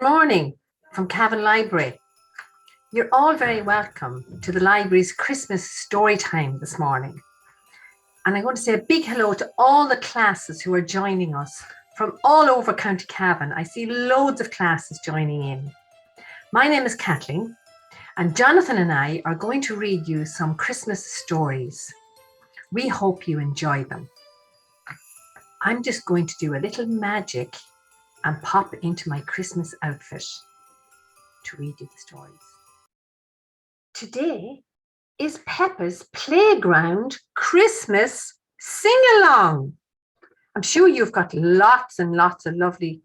Good morning from Cavan Library. You're all very welcome to the library's Christmas Storytime this morning. And I'm going to say a big hello to all the classes who are joining us from all over County Cavan. I see loads of classes joining in. My name is Kathleen, and Jonathan and I are going to read you some Christmas stories. We hope you enjoy them. I'm just going to do a little magic and pop into my Christmas outfit to read you the stories. Today is Peppas Playground Christmas sing-along. I'm sure you've got lots and lots of lovely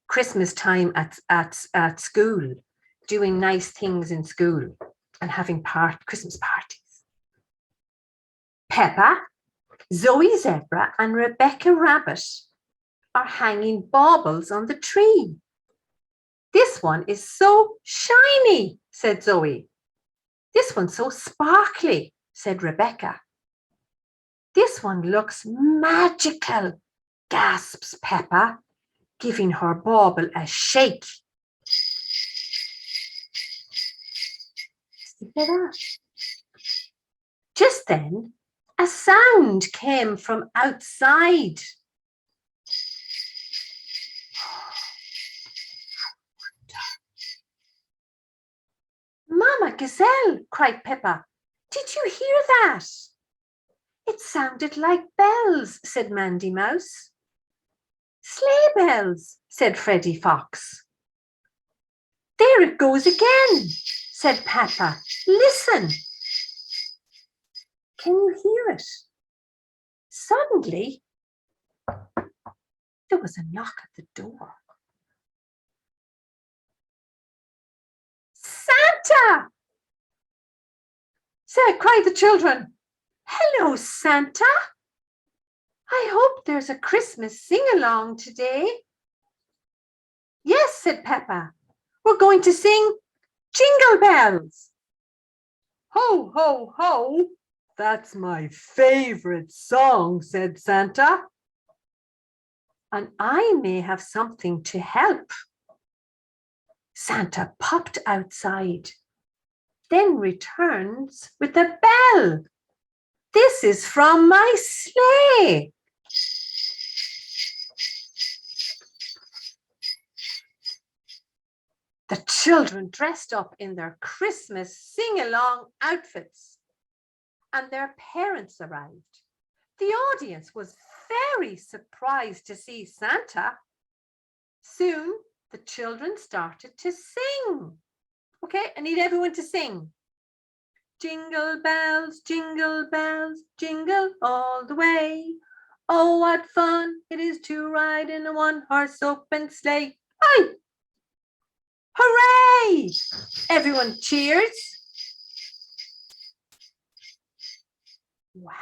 Christmas time at school, doing nice things in school and having Christmas parties. Peppa, Zoe Zebra and Rebecca Rabbit are hanging baubles on the tree. This one is so shiny, said Zoe. This one's so sparkly, said Rebecca. This one looks magical, gasps Peppa, giving her bauble a shake. Just then, a sound came from outside. Mama Gazelle, cried Peppa. Did you hear that? It sounded like bells, said Mandy Mouse. Sleigh bells, said Freddie Fox. There it goes again, said Peppa. Listen. Can you hear it? Suddenly, there was a knock at the door. Santa! Cried the children. Hello, Santa. I hope there's a Christmas sing-along today. Yes, said Peppa. We're going to sing Jingle Bells. Ho, ho, ho. That's my favorite song, said Santa. And I may have something to help. Santa popped outside, then returns with a bell. This is from my sleigh. The children dressed up in their Christmas sing-along outfits, and their parents arrived. The audience was very surprised to see Santa. Soon, the children started to sing. Okay, I need everyone to sing. Jingle bells, jingle all the way. Oh, what fun it is to ride in a one-horse open sleigh. Aye! Hooray! Everyone cheers. Wow,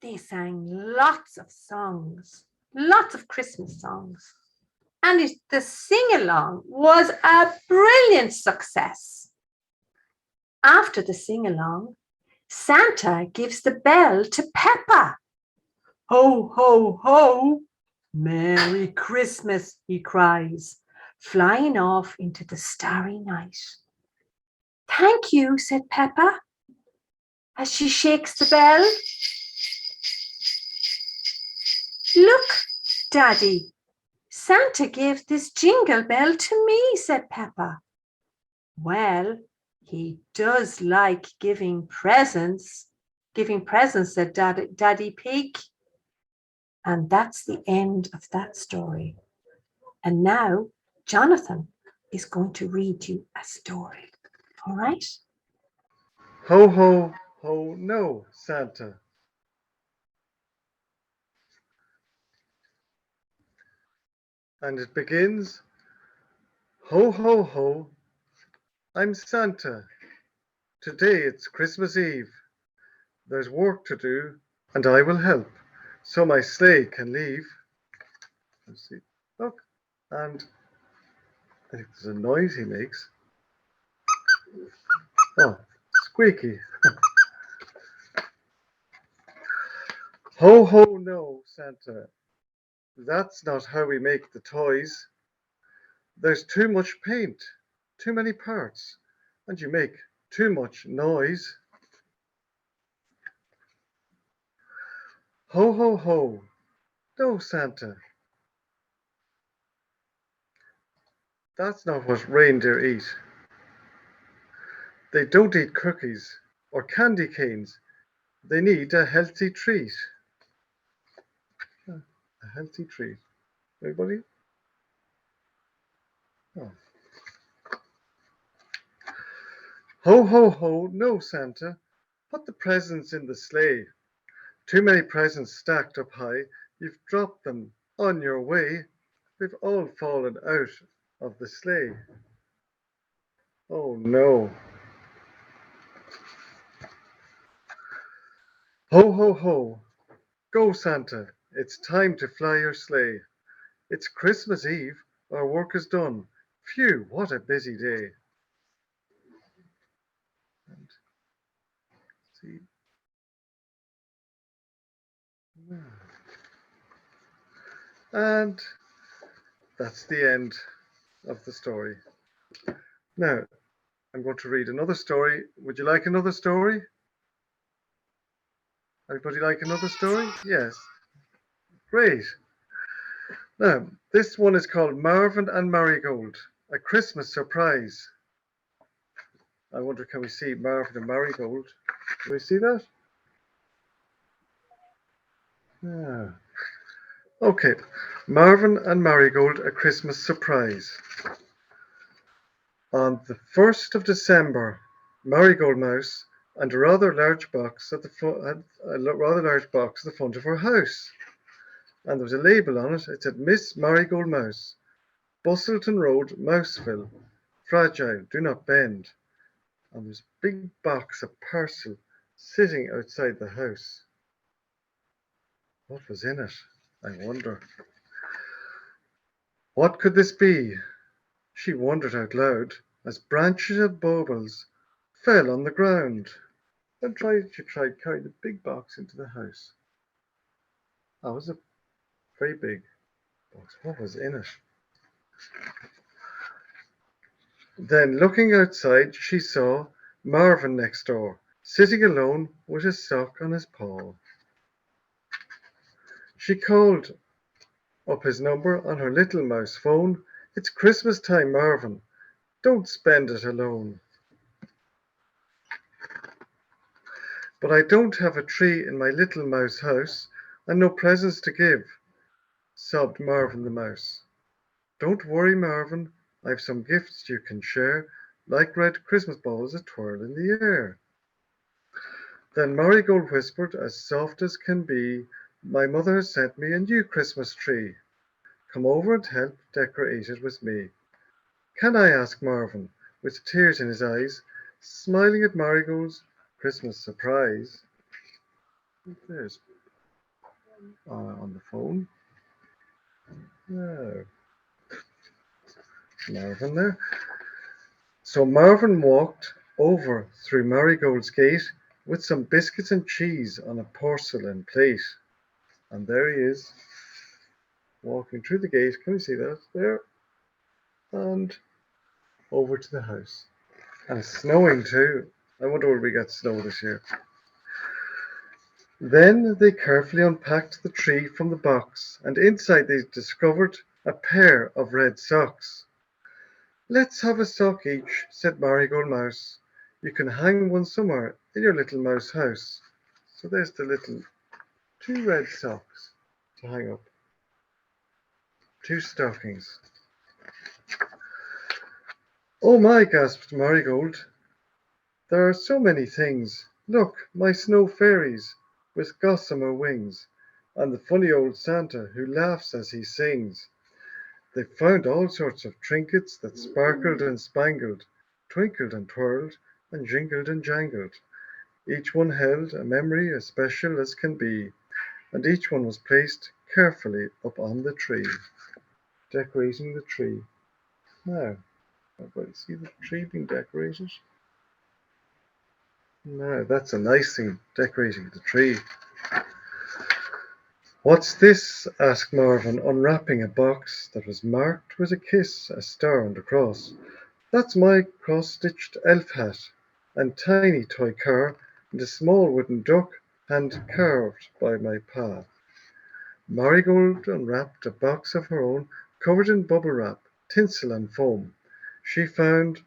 they sang lots of songs, lots of Christmas songs. And the sing-along was a brilliant success. After the sing-along, Santa gives the bell to Peppa. Ho, ho, ho! Merry Christmas, he cries, flying off into the starry night. Thank you, said Peppa, as she shakes the bell. Look, Daddy, Santa gave this jingle bell to me, said Peppa. Well, he does like giving presents, said Daddy Pig. And that's the end of that story. And now Jonathan is going to read you a story. All right? Ho, ho, ho, no, Santa. And it begins, ho, ho, ho, I'm Santa. Today it's Christmas Eve. There's work to do, and I will help, so my sleigh can leave. Let's see, look, and I think there's a noise he makes. Oh, squeaky. Ho, ho, no, Santa. That's not how we make the toys. There's too much paint, too many parts, and you make too much noise. Ho, ho, ho. No, Santa. That's not what reindeer eat. They don't eat cookies or candy canes. They need a healthy treat. A healthy treat. Anybody? Oh. Ho, ho, ho. No, Santa. Put the presents in the sleigh. Too many presents stacked up high. You've dropped them on your way. They've all fallen out of the sleigh. Oh no. Ho, ho, ho. Go, Santa. It's time to fly your sleigh. It's Christmas Eve. Our work is done. Phew, what a busy day. And see. And that's the end of the story. Now, I'm going to read another story. Would you like another story? Everybody like another story? Yes. Great. Now, this one is called Marvin and Marigold, a Christmas surprise. I wonder, can we see Marvin and Marigold? Can we see that? Yeah. Okay. Marvin and Marigold, a Christmas surprise. On the 1st of December, Marigold Mouse and a rather large box at the front of her house. And there was a label on it. It said, Miss Marigold Mouse, Bustleton Road, Mouseville. Fragile, do not bend. And there's a big box, a parcel, sitting outside the house. What was in it? I wonder. What could this be? She wondered out loud as branches of baubles fell on the ground. Then she tried carrying the big box into the house. That was a very big box. What was in it? Then, looking outside, she saw Marvin next door, sitting alone with his sock on his paw. She called up his number on her little mouse phone. It's Christmas time, Marvin. Don't spend it alone. But I don't have a tree in my little mouse house and no presents to give, sobbed Marvin the mouse. Don't worry, Marvin. I've some gifts you can share, like red Christmas balls that twirl in the air. Then Marigold whispered, as soft as can be, my mother has sent me a new Christmas tree. Come over and help decorate it with me. Can I? Asked Marvin, with tears in his eyes, smiling at Marigold's Christmas surprise. There's on the phone. No. Marvin there. So Marvin walked over through Marigold's gate with some biscuits and cheese on a porcelain plate. And there he is, walking through the gate. Can you see that? There. And over to the house. And it's snowing too. I wonder will we get snow this year. Then they carefully unpacked the tree from the box, and inside they discovered a pair of red socks. Let's have a sock each, said Marigold Mouse. You can hang one somewhere in your little mouse house. So there's the little 2 red socks to hang up. 2 stockings. Oh my, gasped Marigold. There are so many things. Look, my snow fairies with gossamer wings, and the funny old Santa who laughs as he sings. They found all sorts of trinkets that sparkled and spangled, twinkled and twirled, and jingled and jangled. Each one held a memory as special as can be, and each one was placed carefully up on the tree, decorating the tree. Now, everybody see the tree being decorated? Now, that's a nice thing, decorating the tree. What's this? Asked Marvin, unwrapping a box that was marked with a kiss, a star and a cross. That's my cross-stitched elf hat, and tiny toy car, and a small wooden duck, hand-carved by my pa. Marigold unwrapped a box of her own, covered in bubble wrap, tinsel and foam. She found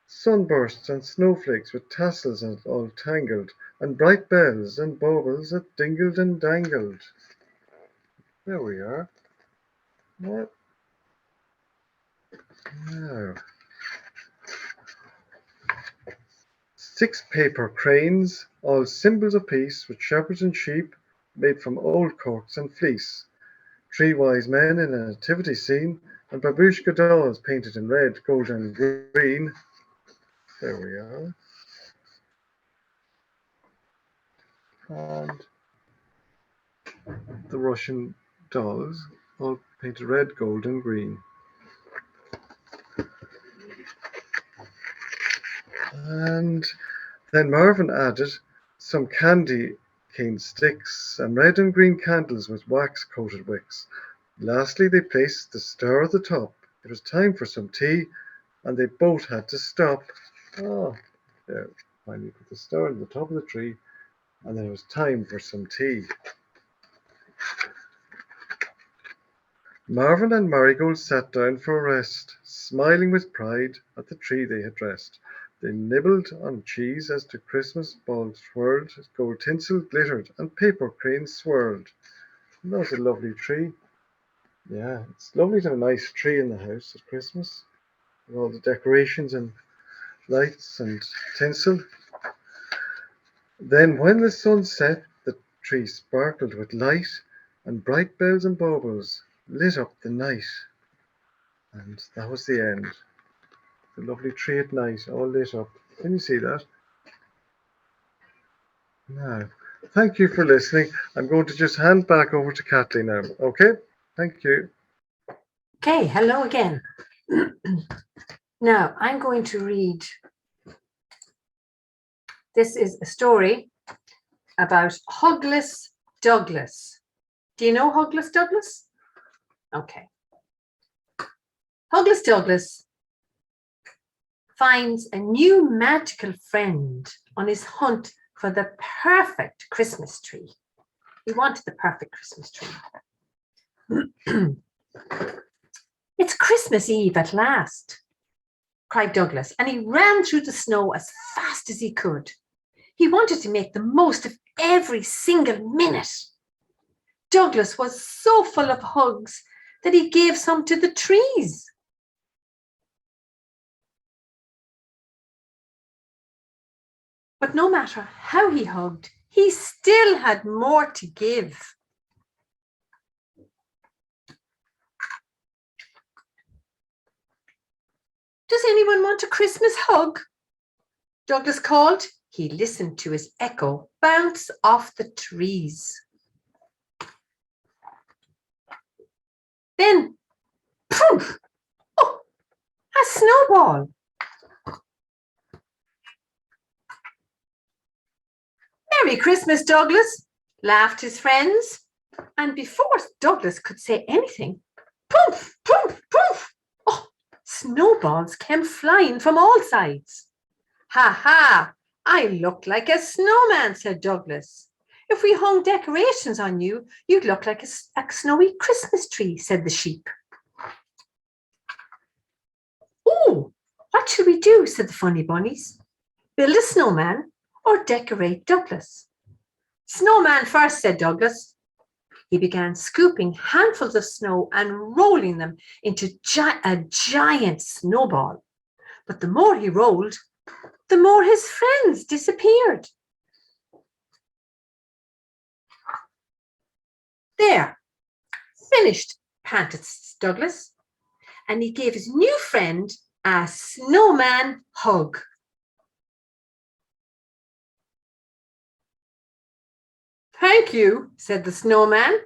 sunbursts and snowflakes with tassels and all tangled, and bright bells and baubles that dingled and dangled. There we are. What? Now, 6 paper cranes, all symbols of peace, with shepherds and sheep, made from old corks and fleece. 3 wise men in a nativity scene, and babushka dolls painted in red, gold, and green. There we are. And the Russian dolls, all painted red, gold, and green. And then Marvin added some candy cane sticks and red and green candles with wax coated wicks. Lastly, they placed the star at the top. It was time for some tea, and they both had to stop. Oh, there. Finally put the star on the top of the tree, and then it was time for some tea. Marvin and Marigold sat down for a rest, smiling with pride at the tree they had dressed. They nibbled on cheese as the Christmas balls whirled, gold tinsel glittered, and paper cranes swirled. And that was a lovely tree. Yeah, it's lovely to have a nice tree in the house at Christmas, with all the decorations and lights and tinsel. Then, when the sun set, the tree sparkled with light, and bright bells and baubles lit up the night. And that was the end. The lovely tree at night, all lit up. Can you see that? Now, thank you for listening. I'm going to just hand back over to Kathleen now. Okay? Thank you. Okay, hello again. Now, I'm going to read. This is a story about Hugless Douglas. Do you know Hugless Douglas? Okay. Hugless Douglas finds a new magical friend on his hunt for the perfect Christmas tree. He wanted the perfect Christmas tree. It's Christmas Eve at last, cried Douglas, and he ran through the snow as fast as he could. He wanted to make the most of every single minute. Douglas was so full of hugs that he gave some to the trees. But no matter how he hugged, he still had more to give. Does anyone want a Christmas hug? Douglas called. He listened to his echo bounce off the trees. Then, poof! Oh, a snowball. Merry Christmas, Douglas, laughed his friends. And before Douglas could say anything, poof, poof, poof! Oh, snowballs came flying from all sides. Ha ha! I look like a snowman, said Douglas. If we hung decorations on you, you'd look like a snowy Christmas tree, said the sheep. Oh, what shall we do, said the funny bunnies. Build a snowman or decorate Douglas? Snowman first, said Douglas. He began scooping handfuls of snow and rolling them into a giant snowball. But the more he rolled, the more his friends disappeared. There, finished, panted Douglas, and he gave his new friend a snowman hug. Thank you, said the snowman.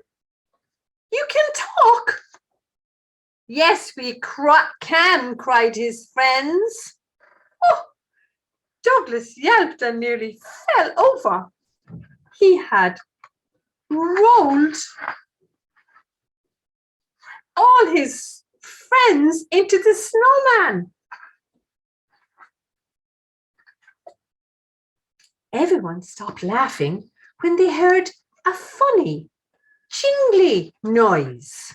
You can talk. Yes, we can, cried his friends. Oh, Douglas yelped and nearly fell over. He had rolled all his friends into the snowman. Everyone stopped laughing when they heard a funny, jingly noise.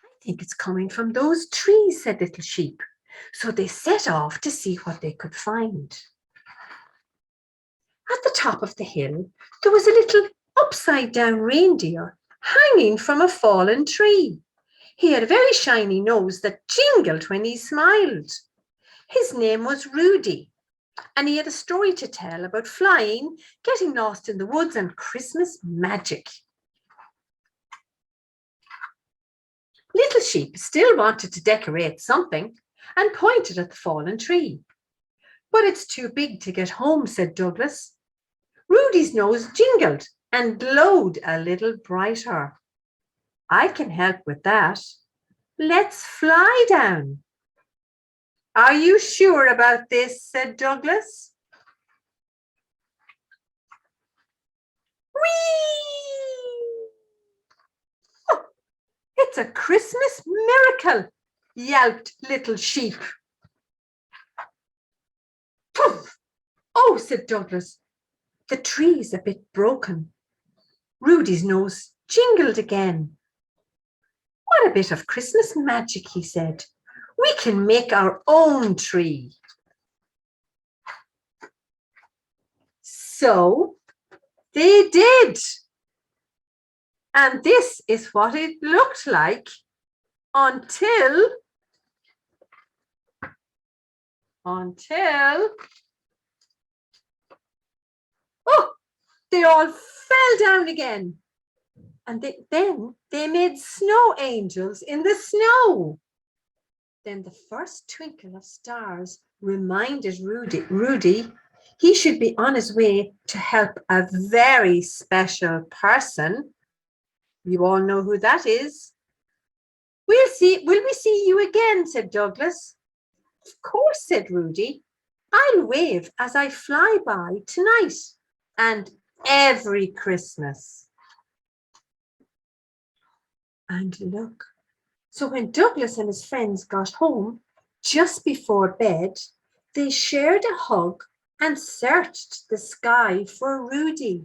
I think it's coming from those trees, said Little Sheep. So they set off to see what they could find. At the top of the hill, there was a little upside-down reindeer hanging from a fallen tree. He had a very shiny nose that jingled when he smiled. His name was Rudy, and he had a story to tell about flying, getting lost in the woods, and Christmas magic. Little Sheep still wanted to decorate something and pointed at the fallen tree. But it's too big to get home, said Douglas. Rudy's nose jingled and glowed a little brighter. I can help with that. Let's fly down. Are you sure about this? Said Douglas. Whee! Oh, it's a Christmas miracle, yelped Little Sheep. Poof! Oh, said Douglas. The tree's a bit broken. Rudy's nose jingled again. What a bit of Christmas magic, he said. We can make our own tree. So they did. And this is what it looked like until oh, they all fell down again. And then they made snow angels in the snow. Then the first twinkle of stars reminded Rudy he should be on his way to help a very special person. You all know who that is. Will we see you again? Said Douglas. Of course, said Rudy. I'll wave as I fly by tonight and every Christmas. And look, so when Douglas and his friends got home, just before bed, they shared a hug and searched the sky for Rudy.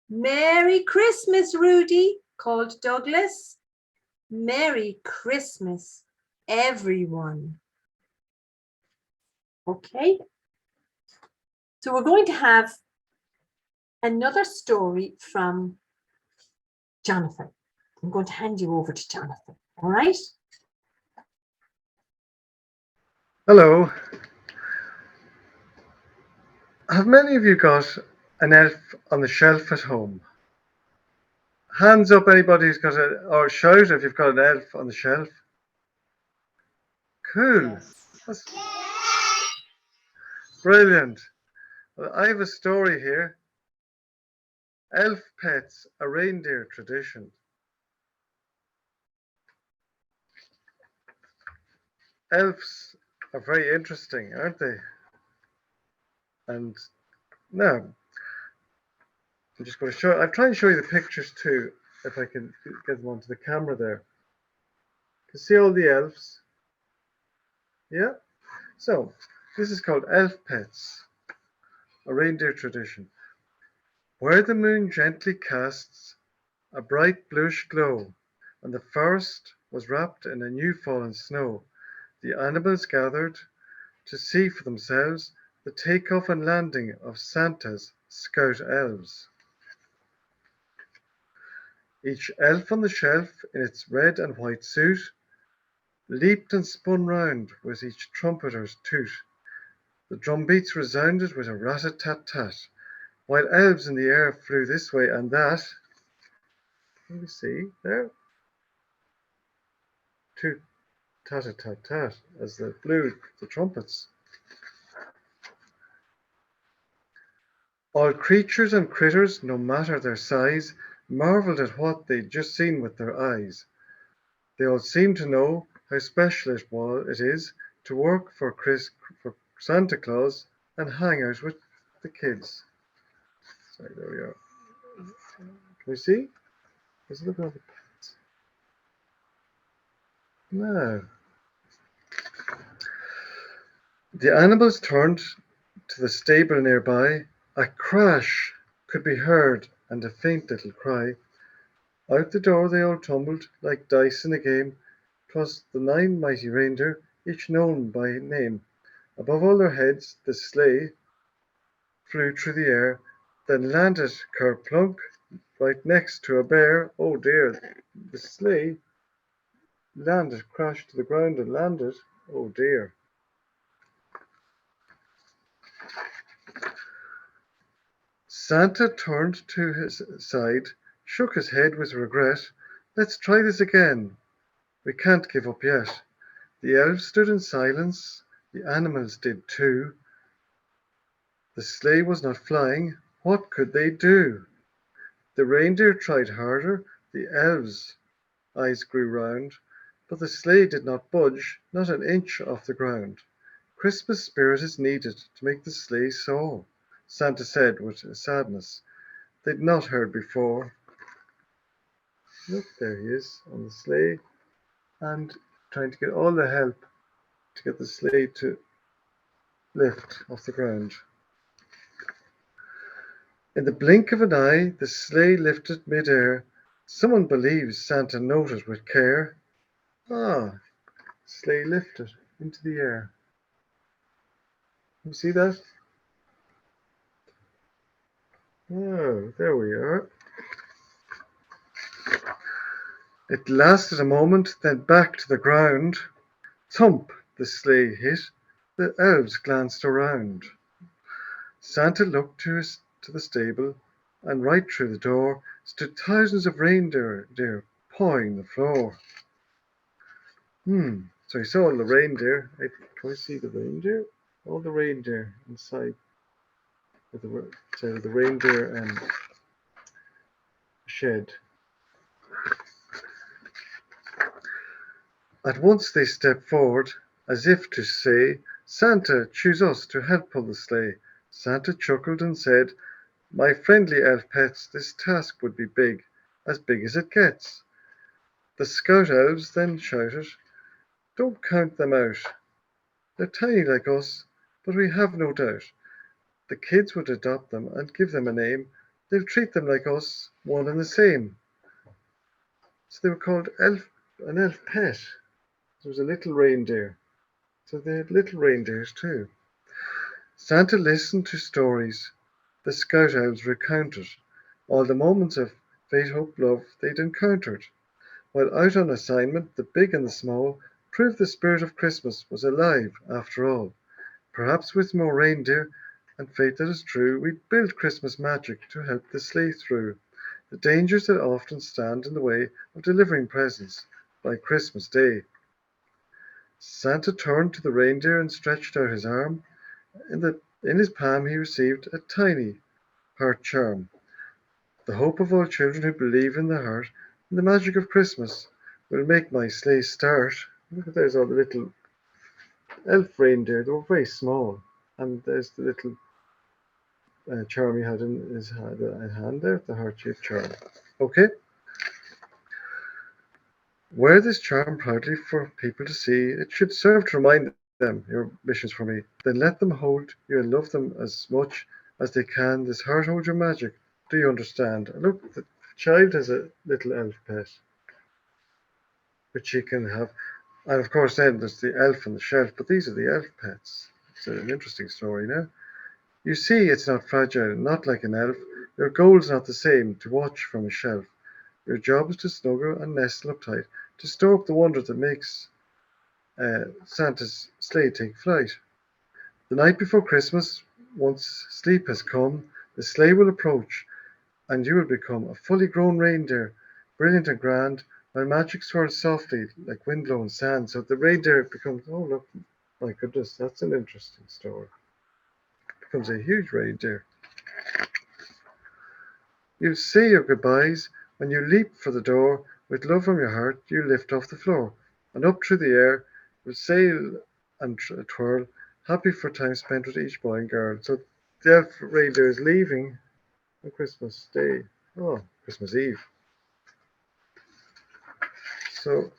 Merry Christmas, Rudy, called Douglas. Merry Christmas, everyone. Okay, so we're going to have another story from Jonathan. I'm going to hand you over to Jonathan, all right? Hello. Have many of you got an elf on the shelf at home? Hands up, anybody who's got or shout if you've got an elf on the shelf. Cool. That's brilliant. Well, I have a story here. Elf pets, a reindeer tradition. Elves are very interesting, aren't they? And now, I'm just going to show, I'm trying to show you the pictures too, if I can get them onto the camera there. You can see all the elves. Yeah? So, this is called elf pets, a reindeer tradition. Where the moon gently casts a bright bluish glow, and the forest was wrapped in a new fallen snow, the animals gathered to see for themselves the takeoff and landing of Santa's scout elves. Each elf on the shelf, in its red and white suit, leaped and spun round with each trumpeter's toot. The drumbeats resounded with a rat-a-tat-tat, while elves in the air flew this way and that. Let me see there. Toot, tat-a-tat-tat, as they blew the trumpets. All creatures and critters, no matter their size, marvelled at what they'd just seen with their eyes. They all seemed to know how special it is to work for Santa Claus and hang out with the kids. Sorry, there we are. Can we see? Let's look at the pets. No. The animals turned to the stable nearby. A crash could be heard and a faint little cry. Out the door they all tumbled like dice in a game. 'Twas the 9 mighty reindeer, each known by name. Above all their heads the sleigh flew through the air, then landed kerplunk right next to a bear. Oh dear, the sleigh landed, crashed to the ground and landed. Oh dear. Santa turned to his side, shook his head with regret. Let's try this again. We can't give up yet. The elves stood in silence, the animals did too. The sleigh was not flying. What could they do? The reindeer tried harder, the elves' eyes grew round, but the sleigh did not budge, not an inch off the ground. Christmas spirit is needed to make the sleigh soar, Santa said with a sadness they'd not heard before. Look, there he is on the sleigh and trying to get all the help to get the sleigh to lift off the ground. In the blink of an eye, the sleigh lifted mid-air. Someone believes Santa noted with care. Ah, sleigh lifted into the air. You see that? Oh, there we are. It lasted a moment, then back to the ground. Thump, the sleigh hit. The elves glanced around. Santa looked to the stable, and right through the door stood thousands of reindeer pawing the floor. So he saw all the reindeer. Can I see the reindeer? All the reindeer inside the reindeer shed. At once they stepped forward, as if to say, Santa, choose us to help pull the sleigh. Santa chuckled and said, my friendly elf pets, this task would be big as it gets. The scout elves then shouted, don't count them out. They're tiny like us, but we have no doubt the kids would adopt them and give them a name. They'll treat them like us, one and the same. So they were called an elf pet. There was a little reindeer. So they had little reindeers too. Santa listened to stories the scout elves recounted, all the moments of faith, hope, love they'd encountered. While out on assignment, the big and the small proved the spirit of Christmas was alive after all. Perhaps with more reindeer and faith that is true, we'd build Christmas magic to help the sleigh through the dangers that often stand in the way of delivering presents by Christmas Day. Santa turned to the reindeer and stretched out his arm. In his palm he received a tiny heart charm. The hope of all children who believe in the heart and the magic of Christmas will make my sleigh start. Look at there's all the little elf reindeer. They were very small. And there's the little charm he had in his hand there, the heart-shaped charm. Okay. Wear this charm proudly for people to see. It should serve to remind them your missions for me. Then let them hold you and love them as much as they can. This heart holds your magic. Do you understand? Look, the child has a little elf pet, which she can have. And of course, then there's the elf on the shelf, but these are the elf pets. It's an interesting story now. You see, it's not fragile, not like an elf. Your goal's not the same, to watch from a shelf. Your job is to snuggle and nestle up tight, to store up the wonder that makes Santa's sleigh take flight. The night before Christmas, once sleep has come, the sleigh will approach, and you will become a fully grown reindeer, brilliant and grand, while magic swirls softly like wind-blown sand. So the reindeer becomes, oh look, my goodness, that's an interesting story. It becomes a huge reindeer. You say your goodbyes when you leap for the door. With love from your heart, you lift off the floor, and up through the air will sail and twirl. happy for time spent with each boy and girl. So the elf reindeer is leaving on Christmas Day. Oh, Christmas Eve. So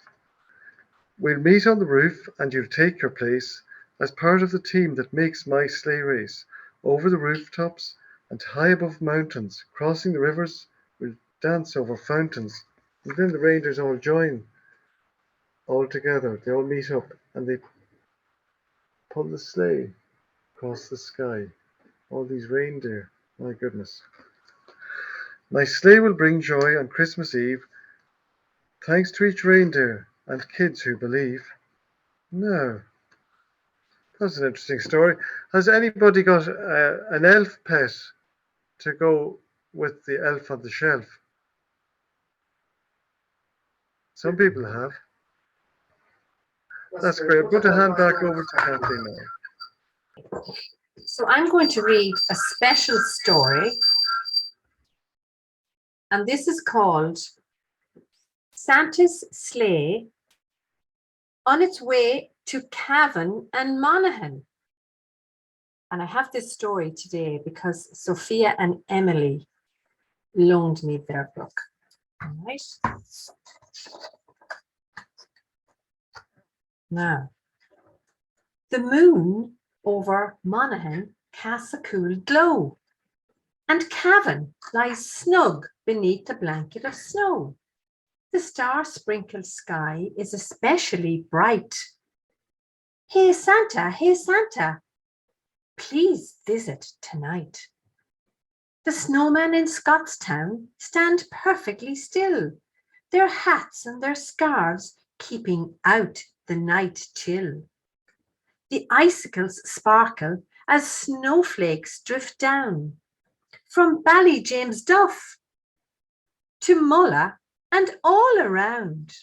we'll meet on the roof and you'll take your place as part of the team that makes my sleigh race over the rooftops and high above mountains, crossing the rivers. We'll dance over fountains, and then the reindeers all join all together. They all meet up and they pull the sleigh across the sky. All these reindeer, my goodness. My sleigh will bring joy on Christmas Eve, thanks to each reindeer and kids who believe. No, that's an interesting story. Has anybody got an elf pet to go with the elf on the shelf? Some people have. That's great. I'm going to hand back over to Kathy now. So I'm going to read a special story, and this is called Santa's Sleigh on its way to Cavan and Monaghan. And I have this story today because Sophia and Emily loaned me their book. All right. Now, the moon over Monaghan casts a cool glow, and Cavan lies snug beneath a blanket of snow. The star-sprinkled sky is especially bright. Hey Santa, please visit tonight. The snowmen in Scottstown stand perfectly still, their hats and their scarves keeping out the night chill. The icicles sparkle as snowflakes drift down from Ballyjamesduff to Mulla and all around.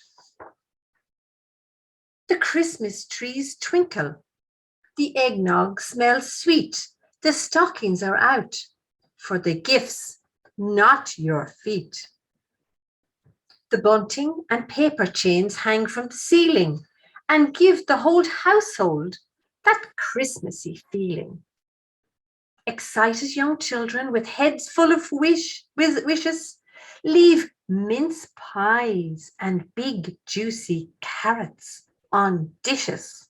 The Christmas trees twinkle, the eggnog smells sweet, the stockings are out for the gifts, not your feet. The bunting and paper chains hang from the ceiling and give the whole household that Christmassy feeling. Excited young children with heads full of wishes leave mince pies and big juicy carrots on dishes.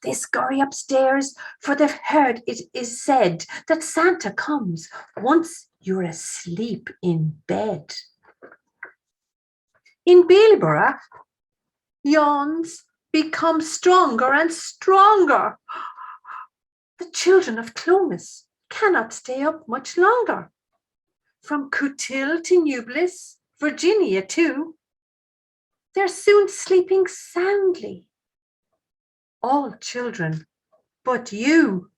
They scurry upstairs, for they've heard it is said that Santa comes once you're asleep in bed. In Bailborough, yawns become stronger and stronger. The children of Clones cannot stay up much longer. From Cootill to New Bliss, Virginia too, they're soon sleeping soundly. All children but you.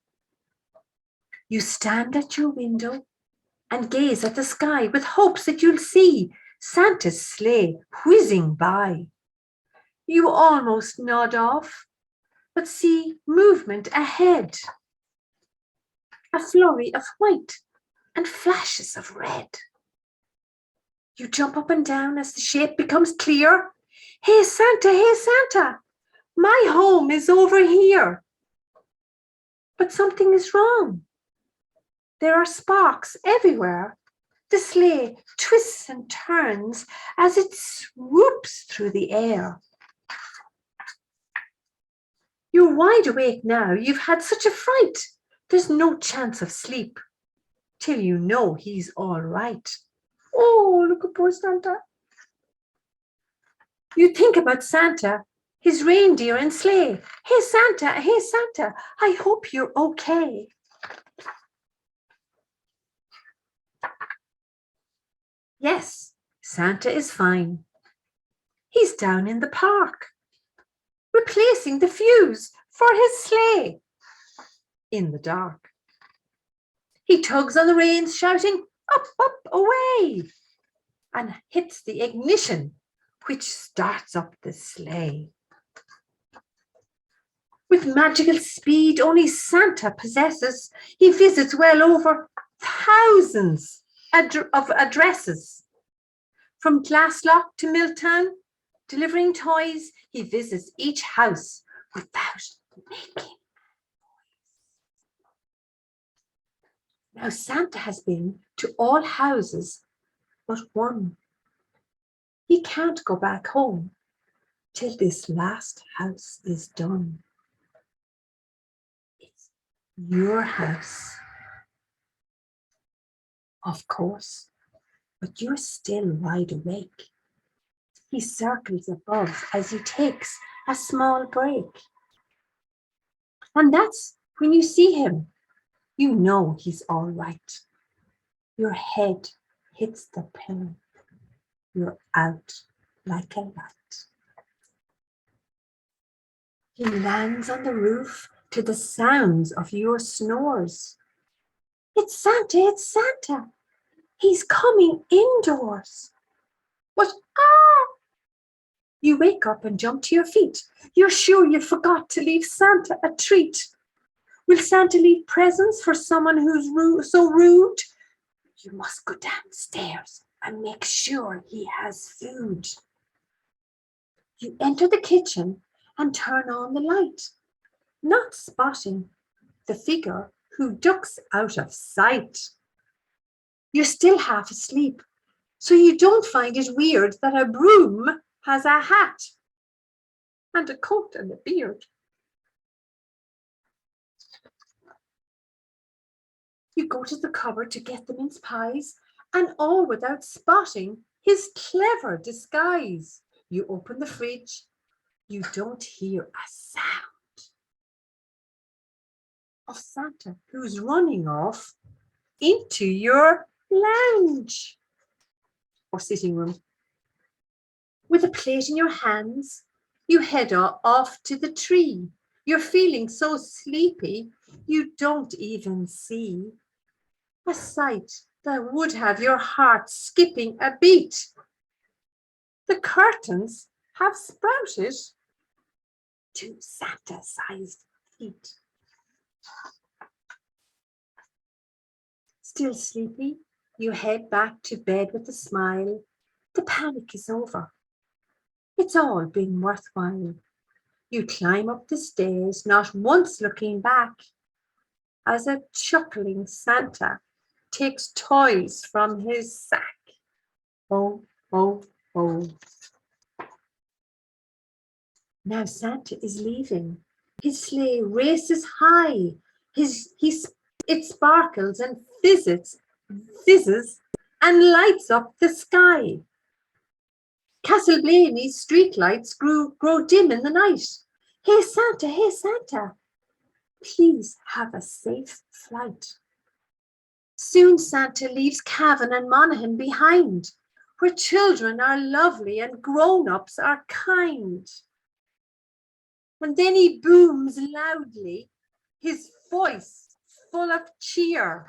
You stand at your window and gaze at the sky with hopes that you'll see Santa's sleigh whizzing by. You almost nod off, but see movement ahead. A flurry of white and flashes of red. You jump up and down as the shape becomes clear. Hey Santa, my home is over here. But something is wrong. There are sparks everywhere. The sleigh twists and turns as it swoops through the air. You're wide awake now. You've had such a fright. There's no chance of sleep till you know he's all right. Oh, look at poor Santa. You think about Santa, his reindeer and sleigh. Hey Santa, I hope you're okay. Yes, Santa is fine. He's down in the park, replacing the fuse for his sleigh in the dark. He tugs on the reins, shouting, up, away, and hits the ignition, which starts up the sleigh. With magical speed only Santa possesses, he visits well over thousands of addresses. From Glasslock to Milltown, delivering toys, he visits each house without making Now Santa has been to all houses but one. He can't go back home till this last house is done. It's your house, of course, but you're still wide awake. He circles above as he takes a small break. And that's when you see him, you know he's all right. Your head hits the pillow. You're out like a light. He lands on the roof to the sounds of your snores. It's Santa, it's Santa. He's coming indoors. But you wake up and jump to your feet. You're sure you forgot to leave Santa a treat. Will Santa leave presents for someone who's so rude? You must go downstairs and make sure he has food. You enter the kitchen and turn on the light, not spotting the figure who ducks out of sight. You're still half asleep, so you don't find it weird that a broom has a hat and a coat and a beard. You go to the cupboard to get the mince pies, and all without spotting his clever disguise. You open the fridge, you don't hear a sound of Santa, who's running off into your lounge or sitting room. With a plate in your hands, you head off to the tree. You're feeling so sleepy, you don't even see a sight that would have your heart skipping a beat. The curtains have sprouted to Santa-sized feet. Still sleepy, you head back to bed with a smile. The panic is over. It's all been worthwhile. You climb up the stairs, not once looking back, as a chuckling Santa takes toys from his sack. Oh, oh, oh. Now Santa is leaving. His sleigh races high. It sparkles and fizzes and lights up the sky. Castle Blaney's streetlights grow dim in the night. Hey Santa, please have a safe flight. Soon Santa leaves Cavan and Monaghan behind, where children are lovely and grown-ups are kind. And then he booms loudly, his voice full of cheer.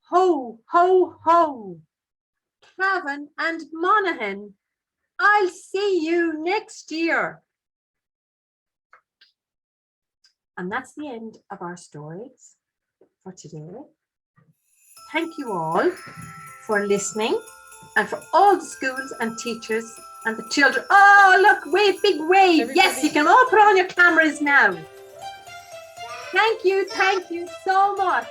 Ho, ho, ho, Cavan and Monaghan, I'll see you next year. And that's the end of our stories for today. Thank you all for listening and for all the schools and teachers and the children. Oh, look, wave, big wave. Everybody. Yes, you can all put on your cameras now. Thank you so much.